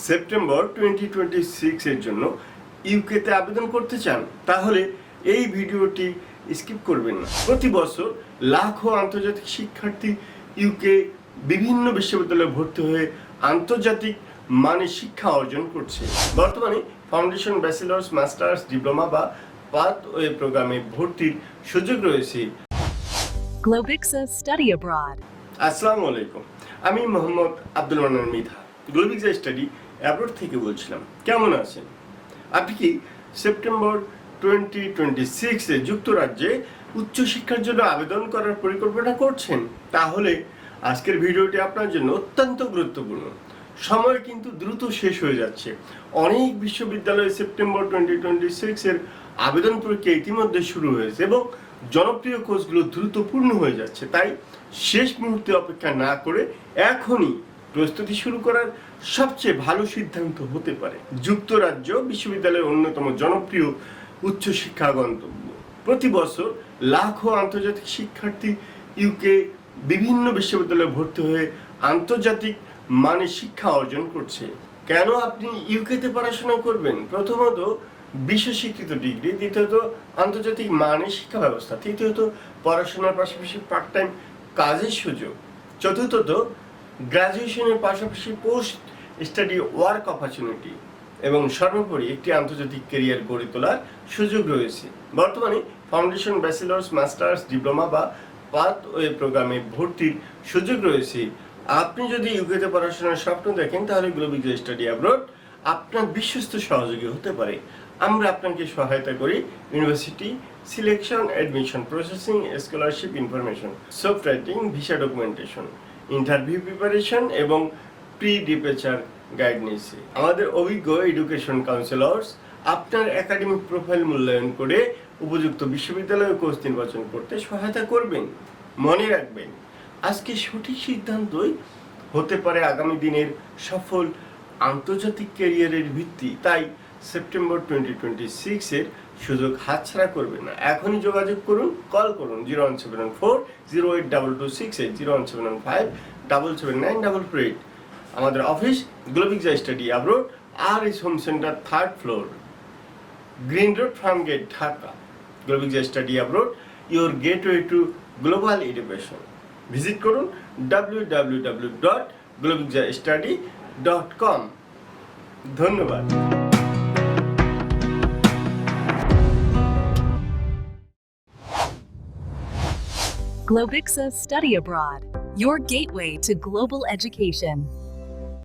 September 2026 এর জন্য ইউকেতে আবেদন করতে চান, তাহলে এই ভিডিওটি স্কিপ করবেন না। প্রতি বছর লাখো আন্তর্জাতিক শিক্ষার্থী ইউকে বিভিন্ন বিশ্ববিদ্যালয়ে ভর্তি হয়ে আন্তর্জাতিক মানের শিক্ষা অর্জন করছে। বর্তমানে ফাউন্ডেশন, ব্যাচেলর্স, মাস্টার্স, ডিপ্লোমা বা পাথওয়ে প্রোগ্রামে ভর্তির সুযোগ রয়েছে। Globixa Study Abroad. আসসালামু আলাইকুম, আমি মোহাম্মদ আব্দুল মান্নান মৃধা, গ্লোবিক্সা স্টাডি অ্যাব্রড থেকে বলছিলাম। কেমন আছেন? আপনি কি সেপ্টেম্বর 2026 এ যুক্তরাজ্যে উচ্চশিক্ষার জন্য আবেদন করার পরিকল্পনা করছেন? তাহলে আজকের ভিডিওটি আপনার জন্য অত্যন্ত গুরুত্বপূর্ণ। সময় কিন্তু দ্রুত শেষ হয়ে যাচ্ছে। অনেক বিশ্ববিদ্যালয়ে সেপ্টেম্বর 2026 এর আবেদন প্রক্রিয়া ইতিমধ্যে শুরু হয়েছে এবং জনপ্রিয় কোর্সগুলো দ্রুত পূর্ণ হয়ে যাচ্ছে। তাই শেষ মুহূর্তে অপেক্ষা না করে এখনই প্রস্তুতি শুরু করার সবচেয়ে ভালো সিদ্ধান্ত হতে পারে। যুক্তরাজ্য বিশ্ববিদ্যালয়ের অন্যতম জনপ্রিয় উচ্চশিক্ষা গন্তব্য। প্রতি বছর লাখো আন্তর্জাতিক শিক্ষার্থী ইউকে বিভিন্ন বিশ্ববিদ্যালয়ে ভর্তি হয়ে আন্তর্জাতিক মানের শিক্ষা অর্জন করছে। কেন আপনি ইউকেতে পড়াশোনা করবেন? প্রথমত, বিশ্ব স্বীকৃত ডিগ্রি, দ্বিতীয়ত আন্তর্জাতিক মানের শিক্ষা ব্যবস্থা, তৃতীয়ত পড়াশোনার পাশাপাশি পার্ট টাইম কাজের সুযোগ, চতুর্থত গ্রাজুয়েশনের পাশাপাশি পোস্ট স্টাডি ওয়ার্ক অপরচুনিটি এবং সর্বোপরি একটি আন্তর্জাতিক ক্যারিয়ার গড়ে তোলার সুযোগ রয়েছে। বর্তমানে ফাউন্ডেশন, ব্যাচেলর্স, মাস্টার্স, ডিপ্লোমা বা পাথওয়ে প্রোগ্রামে ভর্তির সুযোগ রয়েছে। আপনি যদি ইউকেতে পড়াশোনার স্বপ্ন দেখেন, তাহলে গ্লোবিক্সা স্টাডি অ্যাব্রড আপনার বিশ্বস্ত সহযোগী হতে পারে। আমরা আপনাকে সহায়তা করি university selection, admission processing, scholarship information, soft writing, visa documentation, interview preparation এবং প্রি ডিপার্চার গাইডেন্সে। আমাদের অভিজ্ঞ এডুকেশন কাউন্সিলর্স আপনার একাডেমিক প্রোফাইল মূল্যায়ন করে উপযুক্ত বিশ্ববিদ্যালয়ে কোর্স নির্বাচন করতে সহায়তা করবেন। মনে রাখবেন, আজকে সঠিক সিদ্ধান্তই হতে পারে আগামী দিনের সফল আন্তর্জাতিক ক্যারিয়ারের ভিত্তি। তাই সেপ্টেম্বর 2026 এর সুযোগ হাতছাড়া করবেন না। এখনই যোগাযোগ করুন, কল করুন 01714082268, 01715779488। আমাদের office Globixa study abroad, RS home centre, 3rd floor, green road, farm gate, Dhaka. Globixa study abroad, your gateway to global education. Visit করুন www.globixastudy.com। ধন্যবাদ। Globixa Study Abroad, your gateway to global education.